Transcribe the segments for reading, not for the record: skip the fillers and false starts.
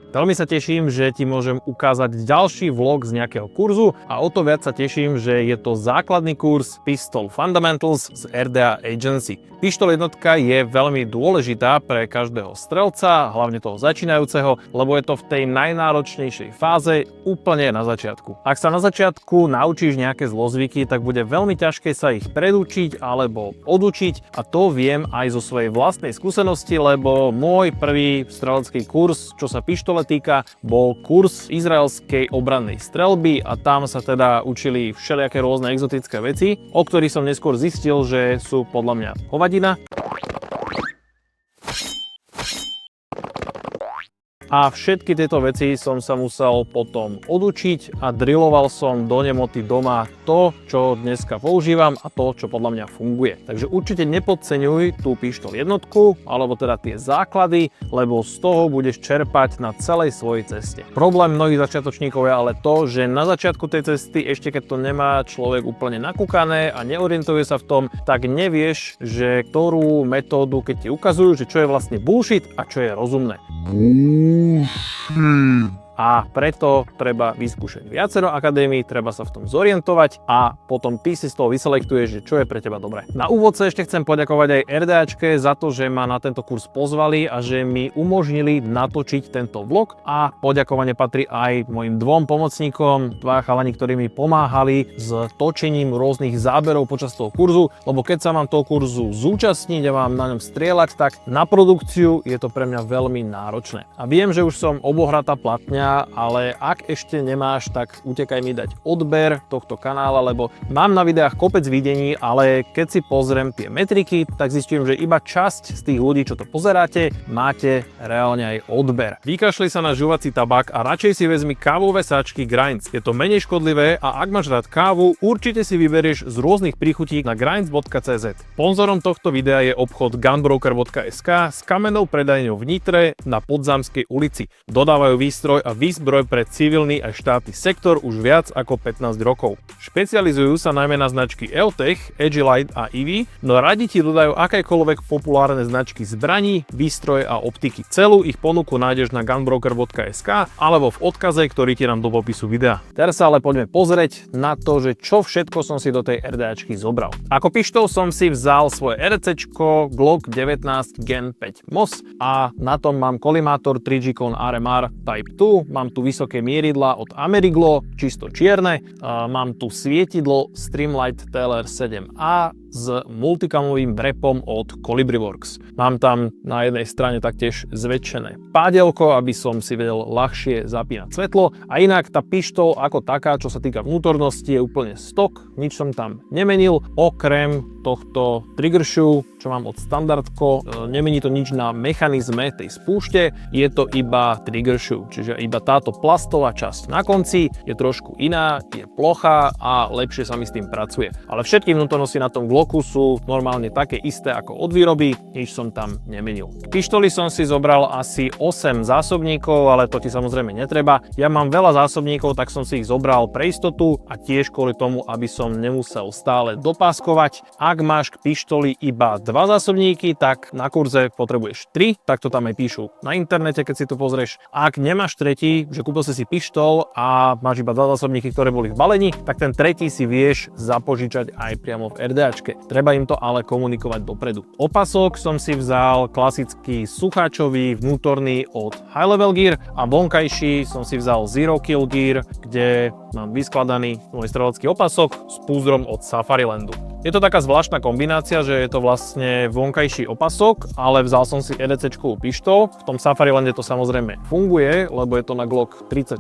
Veľmi sa teším, že ti môžem ukázať ďalší vlog z nejakého kurzu a o to viac sa teším, že je to základný kurz Pistol Fundamentals z RDA Agency. Pištol jednotka je veľmi dôležitá pre každého strelca, hlavne toho začínajúceho, lebo je to v tej najnáročnejšej fáze úplne na začiatku. Ak sa na začiatku naučíš nejaké zlozvyky, tak bude veľmi ťažké sa ich predučiť alebo odučiť, a to viem aj zo svojej vlastnej skúsenosti, lebo môj prvý strelecký kurz, čo sa pištole týka, bol kurz izraelskej obrannej streľby a tam sa teda učili všelijaké rôzne exotické veci, o ktorých som neskôr zistil, že sú podľa mňa hovadina. A všetky tieto veci som sa musel potom odučiť a drilloval som do nemoty doma to, čo dneska používam a to, čo podľa mňa funguje. Takže určite nepodceňuj tú pištol jednotku, alebo teda tie základy, lebo z toho budeš čerpať na celej svojej ceste. Problém mnohých začiatočníkov je ale to, že na začiatku tej cesty, ešte keď to nemá človek úplne nakúkané a neorientuje sa v tom, tak nevieš, že ktorú metódu, keď ti ukazujú, že čo je vlastne bullshit a čo je rozumné. A preto treba vyskúšať viacero akadémií, treba sa v tom zorientovať a potom ty si z toho vyselektuješ, že čo je pre teba dobré. Na úvod sa ešte chcem poďakovať aj RDAčke za to, že ma na tento kurz pozvali a že mi umožnili natočiť tento vlog, a poďakovanie patrí aj mojim dvom pomocníkom, dva chalani, ktorí mi pomáhali s točením rôznych záberov počas toho kurzu, lebo keď sa mám toho kurzu zúčastniť a mám na ňom strieľať, tak na produkciu je to pre mňa veľmi náročné. A viem, že už som obohratá platňa, ale ak ešte nemáš, tak utekaj mi dať odber tohto kanála, lebo mám na videách kopec videní, ale keď si pozriem tie metriky, tak zistím, že iba časť z tých ľudí, čo to pozeráte, máte reálne aj odber. Vykašli sa na žuvací tabak a radšej si vezmi kávové sáčky Grinds. Je to menej škodlivé a ak máš rád kávu, určite si vyberieš z rôznych príchutí na grinds.cz. Sponzorom tohto videa je obchod gunbroker.sk s kamennou predajňou v Nitre na Podzamskej ulici. Dodávajú výstroj a výzbroj pre civilný a štátny sektor už viac ako 15 rokov. Špecializujú sa najmä na značky EOTech, Agilite a EV, no radi ti dodajú akékoľvek populárne značky zbraní, výstroje a optiky. Celú ich ponuku nájdeš na gunbroker.sk alebo v odkaze, ktorý ti dám do popisu videa. Teraz sa ale poďme pozrieť na to, že čo všetko som si do tej RDAčky zobral. Ako pištol som si vzal svoje RCčko Glock 19 Gen 5 MOS a na tom mám kolimátor Trigicon RMR Type 2, mám tu vysoké mieridlá od Ameriglo, čisto čierne, mám tu svietidlo Streamlight TLR 7A s multikamovým brepom od Colibriworks. Mám tam na jednej strane taktiež zväčšené pádielko, aby som si vedel ľahšie zapínať svetlo, a inak tá pištol ako taká, čo sa týka vnútornosti, je úplne stock, nič som tam nemenil, okrem tohto trigger shoe, čo mám od Standardko. Nemení to nič na mechanizme tej spúšte, je to iba trigger shoe, čiže iba táto plastová časť na konci je trošku iná, je plochá a lepšie sa mi s tým pracuje. Ale všetky vnútornosti na tom Glocku sú normálne také isté ako od výroby, nič som tam nemenil. K pištoli som si zobral asi 8 zásobníkov, ale to ti samozrejme netreba. Ja mám veľa zásobníkov, tak som si ich zobral pre istotu a tiež kvôli tomu, aby som nemusel stále dopáskovať. Ak máš k pištoli iba 2 zásobníky, tak na kurze potrebuješ 3, tak to tam aj píšu na internete, keď si to pozrieš. Ak nemáš tretí, že kúpil si pištol a máš iba 2 zásobníky, ktoré boli v balení, tak ten tretí si vieš zapožičať aj priamo v RDAčke. Treba im to ale komunikovať dopredu. Opasok som si vzal klasický sucháčový vnútorný od High Level Gear a vonkajší som si vzal Zero Kill Gear, kde mám vyskladaný môj strelecký opasok s púzdrom od Safarilandu. Je to taká zvláštna kombinácia, že je to vlastne vonkajší opasok, ale vzal som si EDC-čkovú pištol. V tom Safarilande to samozrejme funguje, lebo je to na Glock 34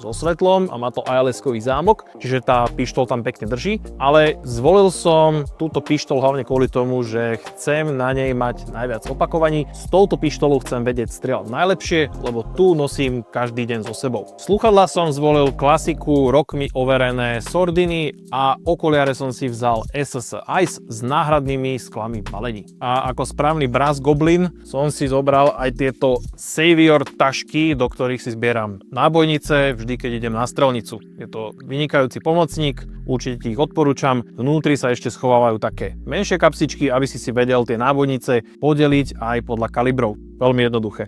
so svetlom a má to ILS-kový zámok, čiže tá pištol tam pekne drží. Ale zvolil som túto pištol hlavne kvôli tomu, že chcem na nej mať najviac opakovaní. S touto pištolou chcem vedieť strieľať najlepšie, lebo tu nosím každý deň so sebou. Slúchadlá som zvolil klasiku rokmi overené Sordiny a okuliare som si vzal SSS Ice s náhradnými sklami balení. A ako správny brass goblin som si zobral aj tieto Savior tašky, do ktorých si zbieram nábojnice vždy, keď idem na strelnicu. Je to vynikajúci pomocník, určite ich odporúčam. Vnútri sa ešte schovávajú také menšie kapsičky, aby si vedel tie nábojnice podeliť aj podľa kalibrov. Veľmi jednoduché.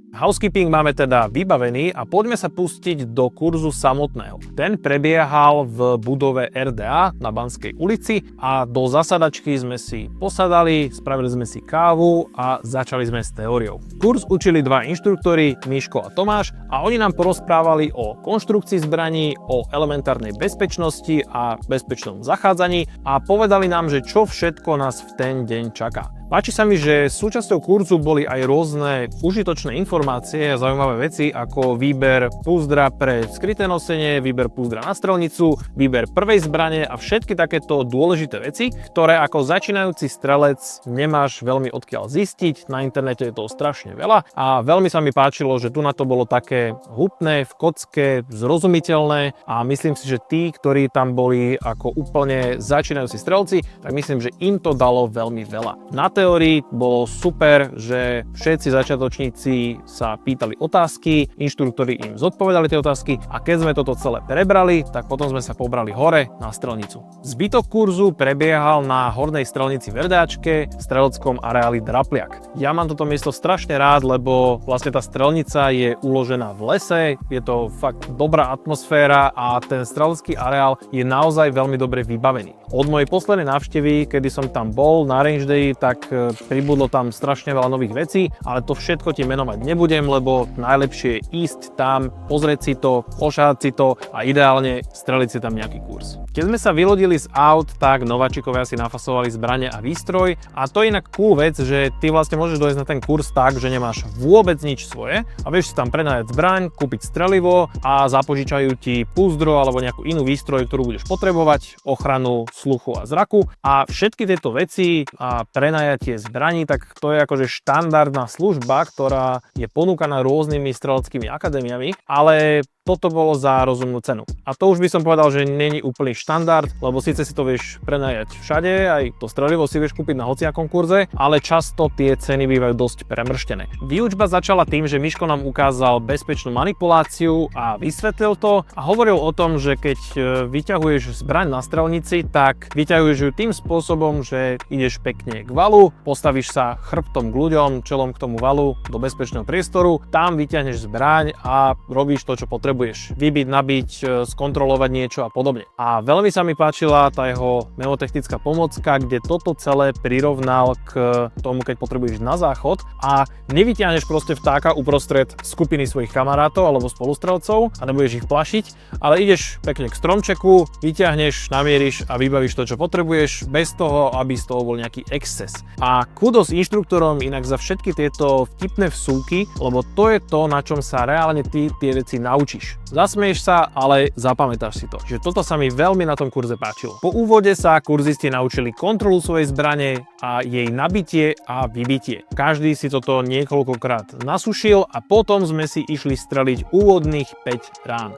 Housekeeping máme teda vybavený a poďme sa pustiť do kurzu samotného. Ten prebiehal v budove RDA na Banskej ulici a do zasadačky sme si posadali, spravili sme si kávu a začali sme s teóriou. Kurz učili dva inštruktori, Miško a Tomáš, a oni nám porozprávali o konštrukcii zbraní, o elementárnej bezpečnosti a bezpečnom zachádzaní a povedali nám, že čo všetko nás v ten deň čaká. Páči sa mi, že súčasťou kurzu boli aj rôzne užitočné informácie a zaujímavé veci ako výber púzdra pre skryté nosenie, výber púzdra na strelnicu, výber prvej zbrane a všetky takéto dôležité veci, ktoré ako začínajúci strelec nemáš veľmi odkiaľ zistiť. Na internete je toho strašne veľa a veľmi sa mi páčilo, že tu na to bolo také hutné, v kocke, zrozumiteľné a myslím si, že tí, ktorí tam boli ako úplne začínajúci strelci, tak myslím, že im to dalo veľmi veľa. Na teórii bolo super, že všetci začiatočníci sa pýtali otázky, inštruktori im zodpovedali tie otázky a keď sme toto celé prebrali, tak potom sme sa pobrali hore na strelnicu. Zbytok kurzu prebiehal na hornej strelnici v RDAčke v streleckom areáli Drapliak. Ja mám toto miesto strašne rád, lebo vlastne tá strelnica je uložená v lese, je to fakt dobrá atmosféra a ten strelecký areál je naozaj veľmi dobre vybavený. Od mojej poslednej návštevy, kedy som tam bol na Range Day, tak pribudlo tam strašne veľa nových vecí, ale to všetko ti menovať nebudem, lebo najlepšie je ísť tam, pozrieť si to, ošahať si to a ideálne streliť si tam nejaký kurz. Keď sme sa vylodili z aut, tak nováčikovia si nafasovali zbrane a výstroj a to je inak cool vec, že ty vlastne môžeš dojsť na ten kurz tak, že nemáš vôbec nič svoje a vieš si tam prenajať zbraň, kúpiť strelivo a zapožičajú ti púzdro alebo nejakú inú výstroj, ktorú budeš potrebovať, ochranu sluchu a zraku a všetky tieto veci a prenajatie zbraní, tak to je akože štandardná služba, ktorá je ponúkaná rôznymi streleckými akadémiami, ale toto bolo za rozumnú cenu. A to už by som povedal, že není úplný štandard, lebo síce si to vieš prenajať všade, aj to strelivo si vieš kúpiť na hociakom kurze, ale často tie ceny bývajú dosť premrštené. Výučba začala tým, že Miško nám ukázal bezpečnú manipuláciu a vysvetlil to a hovoril o tom, že keď vyťahuješ zbraň na strelnici, tak vyťahuješ ju tým spôsobom, že ideš pekne k valu, postavíš sa chrbtom k ľuďom, čelom k tomu valu do bezpečného priestoru, tam vyťahneš zbraň a robíš to, čo potrebuješ. Vybiť, nabiť, skontrolovať niečo a podobne. A veľmi sa mi páčila tá jeho mnemotechnická pomocka, kde toto celé prirovnal k tomu, keď potrebuješ na záchod a nevyťahneš proste vtáka uprostred skupiny svojich kamarátov alebo spolustrelcov a nebudeš ich plašiť, ale ideš pekne k stromčeku, vyťahneš, namieríš a vybavíš to, čo potrebuješ, bez toho, aby z toho bol nejaký exces. A kudos inštruktorom inak za všetky tieto vtipné vsúky, lebo to je to, na čom sa reálne ty tie veci naučíš. Zasmieš sa, ale zapamätáš si to. Čiže toto sa mi veľmi na tom kurze páčilo. Po úvode sa kurzisti naučili kontrolu svojej zbrane a jej nabitie a vybitie. Každý si toto niekoľkokrát nasušil a potom sme si išli streliť úvodných 5 rán.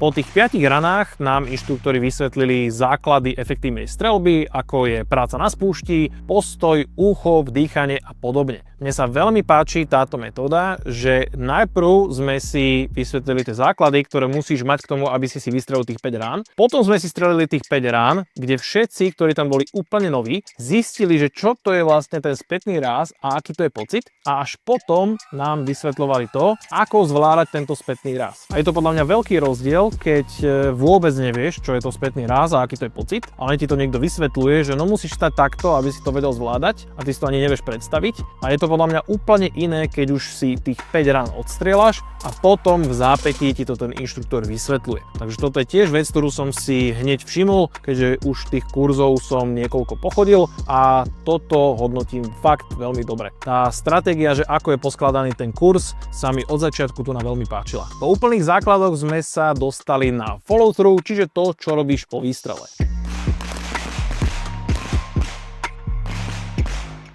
Po tých 5 ranách nám inštruktori vysvetlili základy efektívnej streľby, ako je práca na spúšti, postoj, úchop, dýchanie a podobne. Mne sa veľmi páči táto metóda, že najprv sme si vysvetlili tie základy, ktoré musíš mať k tomu, aby si vystrelil tých 5 rán. Potom sme si strelili tých 5 rán, kde všetci, ktorí tam boli úplne noví, zistili, že čo to je vlastne ten spätný ráz a aký to je pocit. A až potom nám vysvetľovali to, ako zvládať tento spätný ráz. A je to podľa mňa veľký rozdiel, keď vôbec nevieš, čo je to spätný ráz a aký to je pocit, ale ti to niekto vysvetľuje, že no musíš stať takto, aby si to vedel zvládať a ty si to ani nevieš predstaviť. A je to podľa mňa úplne iné, keď už si tých 5 rán odstrieľaš a potom v zápätí ti to ten inštruktor vysvetľuje. Takže toto je tiež vec, ktorú som si hneď všimol, keďže už tých kurzov som niekoľko pochodil a toto hodnotím fakt veľmi dobre. Tá stratégia, že ako je poskladaný ten kurz, sa mi od začiatku tu na veľmi páčila. Po úplných základoch sme sa dostali na follow through, čiže to, čo robíš po výstrele.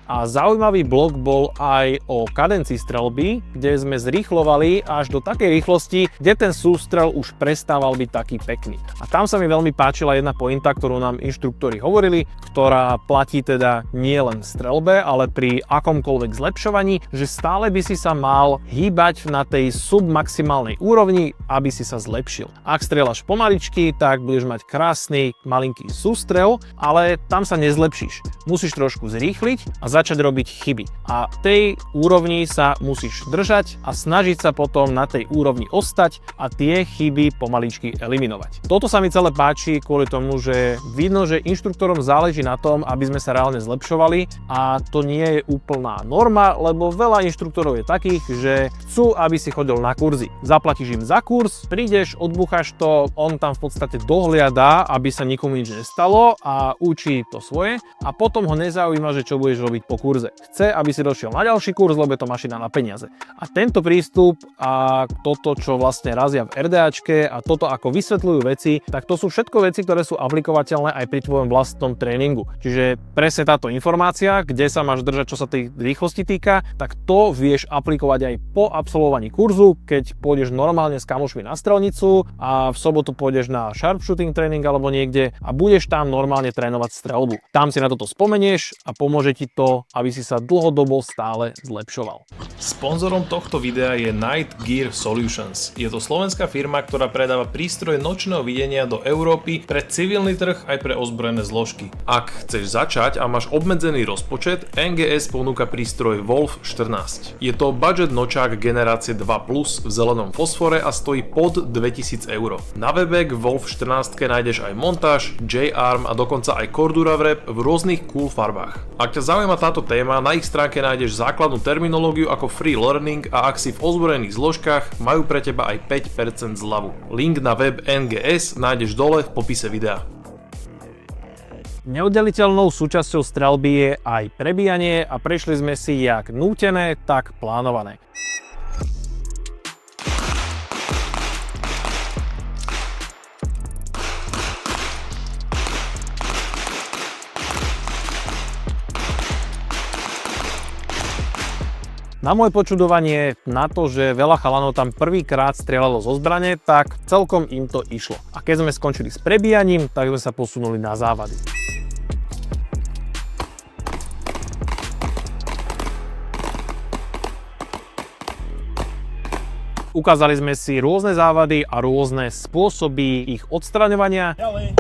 A zaujímavý blok bol aj o kadencii streľby, kde sme zrýchlovali až do takej rýchlosti, kde ten sústrel už prestával byť taký pekný. A tam sa mi veľmi páčila jedna pointa, ktorú nám inštruktori hovorili, ktorá platí teda nie len v streľbe, ale pri akomkoľvek zlepšovaní, že stále by si sa mal hýbať na tej submaximálnej úrovni, aby si sa zlepšil. Ak strieľaš pomaličky, tak budeš mať krásny malinký sústrel, ale tam sa nezlepšíš. Musíš trošku zrýchliť a začať robiť chyby. A tej úrovni sa musíš držať a snažiť sa potom na tej úrovni ostať a tie chyby pomaličky eliminovať. Toto sa mi celé páči kvôli tomu, že vidno, že inštruktorom záleží na tom, aby sme sa reálne zlepšovali, a to nie je úplná norma, lebo veľa inštruktorov je takých, že chcú, aby si chodil na kurzy. Zaplatíš im za kurz, prídeš, odbúchaš to, on tam v podstate dohliada, aby sa nikomu nič nestalo a učí to svoje, a potom ho nezaujíma, že čo budeš robiť po kurze. Chce, aby si došiel na ďalší kurz, lebo je to mašina na peniaze. A tento prístup a toto, čo vlastne razia v RDAčke a toto, ako vysvetľujú veci, tak to sú všetko veci, ktoré sú aplikovateľné aj pri tvojom vlastnom tréningu. Čiže presne táto informácia, kde sa máš držať, čo sa tej rýchlosti týka, tak to vieš aplikovať aj po absolvovaní kurzu, keď pôjdeš normálne s kamošmi na strelnicu a v sobotu pôjdeš na sharpshooting tréning alebo niekde a budeš tam normálne trénovať streľbu. Tam si na toto spomenieš a pomôže ti to, aby si sa dlhodobo stále zlepšoval. Sponzorom tohto videa je Night Gear Solutions. Je to slovenská firma, ktorá predáva prístroje nočného videnia do Európy pre civilný trh aj pre ozbrojené zložky. Ak chceš začať a máš obmedzený rozpočet, NGS ponúka prístroj Wolf 14. Je to budget nočák generácie 2 Plus v zelenom fosfore a stojí pod 2000 €. Na webe k Wolf 14 nájdeš aj montáž, J-arm a dokonca aj Cordura wrap v rôznych cool farbách. Ak ťa zaujíma táto téma, na ich stránke nájdeš základnú terminológiu ako free learning a ak si v ozbrojených zložkách, majú pre teba aj 5% zľavu. Link na web NGS nájdeš dole v popise videa. Neoddeliteľnou súčasťou streľby je aj prebíjanie a prešli sme si jak nútené, tak plánované. Na moje počudovanie, na to, že veľa chalanov tam prvýkrát strieľalo zo zbrane, tak celkom im to išlo. A keď sme skončili s prebíjaním, tak sme sa posunuli na závady. Ukázali sme si rôzne závady a rôzne spôsoby ich odstraňovania. Ďalej,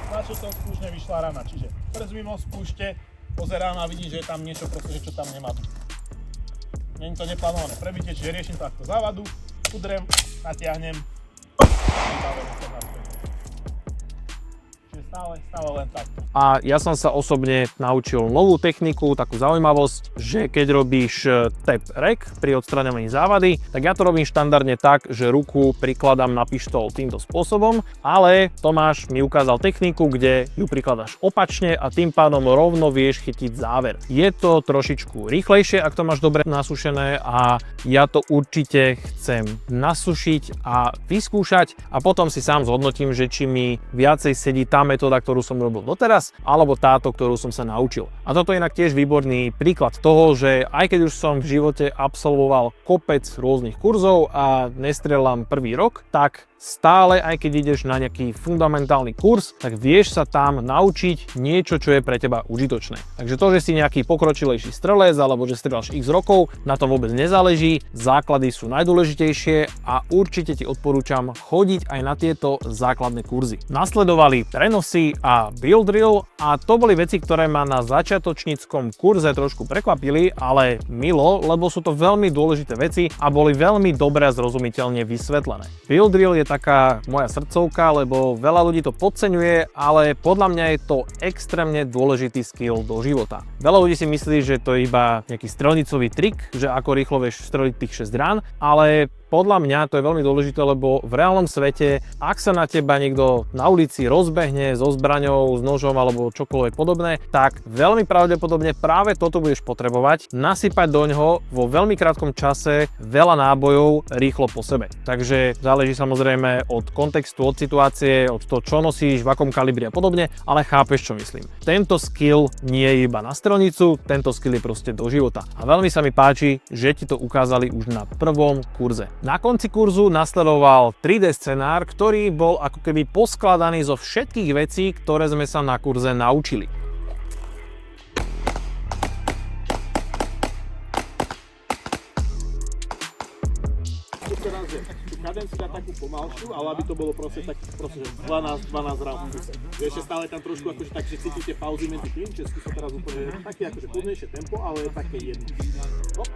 na čo to spúšne vyšla rana, čiže prst mimo spúšte, pozerám a vidím, že je tam niečo proste, že čo tam nemá. Není to neplánované prebitie, čiže riešim takto závadu, udrem, natiahnem, vybavený som naspäť. Čiže stále len takto. A ja som sa osobne naučil novú techniku, takú zaujímavosť, že keď robíš tap rec pri odstraňovaní závady, tak ja to robím štandardne tak, že ruku prikladám na pištol týmto spôsobom, ale Tomáš mi ukázal techniku, kde ju prikladáš opačne a tým pádom rovno vieš chytiť záver. Je to trošičku rýchlejšie, ak to máš dobre nasušené, a ja to určite chcem nasušiť a vyskúšať a potom si sám zhodnotím, že či mi viacej sedí tá metóda, ktorú som robil doteraz, alebo táto, ktorú som sa naučil. A toto je inak tiež výborný príklad toho, že aj keď už som v živote absolvoval kopec rôznych kurzov a nestrieľam prvý rok, tak stále, aj keď ideš na nejaký fundamentálny kurz, tak vieš sa tam naučiť niečo, čo je pre teba užitočné. Takže to, že si nejaký pokročilejší strelec alebo že strieľaš x rokov, na tom vôbec nezáleží. Základy sú najdôležitejšie a určite ti odporúčam chodiť aj na tieto základné kurzy. Nasledovali prenosy a build drill a to boli veci, ktoré ma na začiatočníckom kurze trošku prekvapili, ale milo, lebo sú to veľmi dôležité veci a boli veľmi dobre a zrozumiteľne vysvetlené. Build drill je taká moja srdcovka, lebo veľa ľudí to podceňuje, ale podľa mňa je to extrémne dôležitý skill do života. Veľa ľudí si myslí, že to je iba nejaký strelnicový trik, že ako rýchlo vieš streliť tých 6 rán, ale podľa mňa to je veľmi dôležité, lebo v reálnom svete, ak sa na teba niekto na ulici rozbehne so zbraňou, s nožom alebo čokoľvek podobné, tak veľmi pravdepodobne práve toto budeš potrebovať, nasypať do ňoho vo veľmi krátkom čase veľa nábojov rýchlo po sebe. Takže záleží samozrejme od kontextu, od situácie, od toho, čo nosíš, v akom kalibri a podobne, ale chápeš, čo myslím. Tento skill nie je iba na strelnicu, tento skill je proste do života. A veľmi sa mi páči, že ti to ukázali už na prvom kurze. Na konci kurzu nasledoval 3D scenár, ktorý bol ako keby poskladaný zo všetkých vecí, ktoré sme sa na kurze naučili. Kadenciu dá takú pomalšiu, ale aby to bolo proste tak, že 12 round v kuse. Ešte stále tam trošku akože tak, že cítite pauzy medzi tým, že skúsa teraz úplne také akože kľudnejšie tempo, ale také jedno. Hop.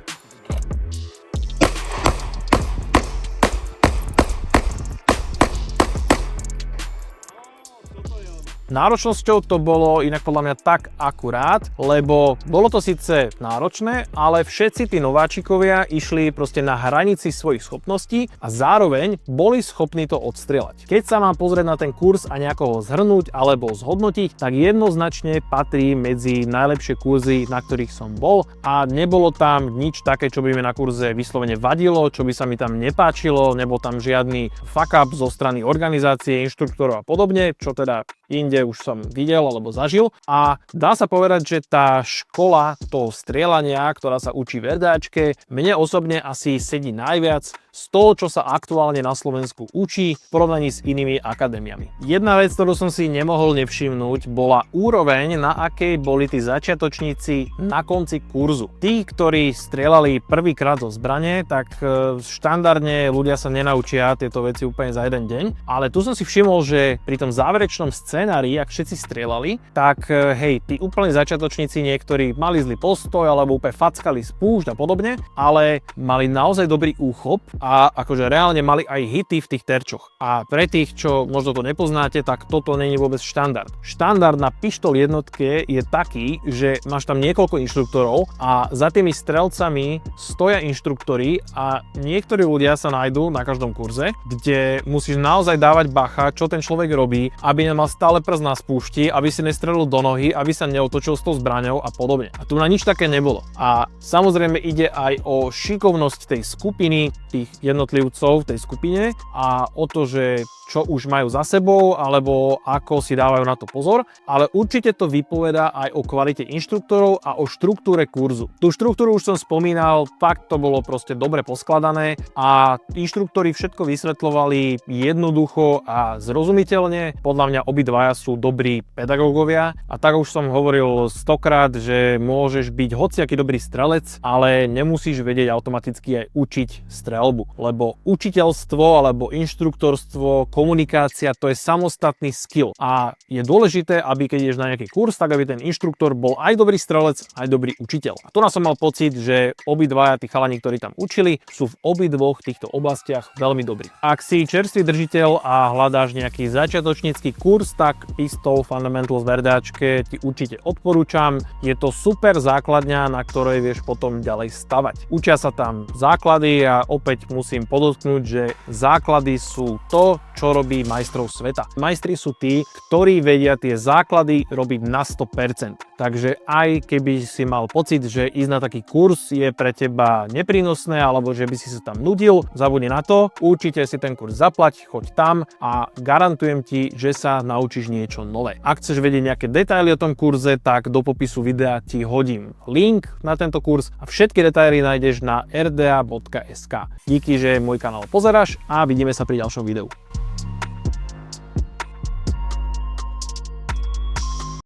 Náročnosťou to bolo inak podľa mňa tak akurát, lebo bolo to síce náročné, ale všetci tí nováčikovia išli proste na hranici svojich schopností a zároveň boli schopní to odstrieľať. Keď sa mám pozrieť na ten kurz a nejako ho zhrnúť alebo zhodnotiť, tak jednoznačne patrí medzi najlepšie kurzy, na ktorých som bol a nebolo tam nič také, čo by mi na kurze vyslovene vadilo, čo by sa mi tam nepáčilo, nebol tam žiadny fuck up zo strany organizácie, inštruktorov a podobne, čo teda inde už som videl alebo zažil a dá sa povedať, že tá škola toho strieľania, ktorá sa učí v RDAčke, mne osobne asi sedí najviac z toho, čo sa aktuálne na Slovensku učí v porovnaní s inými akadémiami. Jedna vec, ktorú som si nemohol nevšimnúť, bola úroveň, na akej boli tí začiatočníci na konci kurzu. Tí, ktorí strieľali prvýkrát zo zbrane, tak štandardne ľudia sa nenaučia tieto veci úplne za jeden deň, ale tu som si všimol, že pri tom záverečnom scenári, ak všetci strieľali, tak hej, tí úplne začiatočníci niektorí mali zlý postoj alebo úplne fackali spúšť a podobne, ale mali naozaj dobrý úchop a akože reálne mali aj hity v tých terčoch. A pre tých, čo možno to nepoznáte, tak toto nie je vôbec štandard. Štandard na pištol jednotke je taký, že máš tam niekoľko inštruktorov a za tými strelcami stoja inštruktori a niektorí ľudia sa nájdú na každom kurze, kde musíš naozaj dávať bacha, čo ten človek robí, aby nemal stále prst na spúšti, aby si nestrelil do nohy, aby sa neotočil s tou zbraňou a podobne. A tu na nič také nebolo. A samozrejme ide aj o šikovnosť tej skupiny, tých jednotlivcov v tej skupine a o to, že čo už majú za sebou, alebo ako si dávajú na to pozor, ale určite to vypovedá aj o kvalite inštruktorov a o štruktúre kurzu. Tú štruktúru už som spomínal, fakt to bolo proste dobre poskladané a inštruktori všetko vysvetľovali jednoducho a zrozumiteľne. Podľa mňa obidvaja sú dobrí pedagógovia a tak už som hovoril 100-krát, že môžeš byť hociaký dobrý strelec, ale nemusíš vedieť automaticky aj učiť streľbu, lebo učiteľstvo alebo inštruktorstvo, komunikácia, to je samostatný skill a je dôležité, aby keď ideš na nejaký kurz, tak aby ten inštruktor bol aj dobrý strelec, aj dobrý učiteľ. A tu som mal pocit, že obidvaja tí chalani, ktorí tam učili, sú v obidvoch týchto oblastiach veľmi dobrí. Ak si čerstvý držiteľ a hľadáš nejaký začiatočnícky kurz, tak Pistol Fundamentals v RDAčke ti určite odporúčam. Je to super základňa, na ktorej vieš potom ďalej stavať. Učia sa tam základy a opäť musím podotknúť, že základy sú to, čo robí majstrov sveta. Majstri sú tí, ktorí vedia tie základy robiť na 100%. Takže aj keby si mal pocit, že ísť na taký kurz je pre teba neprínosné alebo že by si sa tam nudil, zabudni na to, určite si ten kurz zaplať, choď tam a garantujem ti, že sa naučíš niečo nové. Ak chceš vedieť nejaké detaily o tom kurze, tak do popisu videa ti hodím link na tento kurz a všetky detaily nájdeš na rda.sk. Díky, že môj kanál pozeráš a vidíme sa pri ďalšom videu.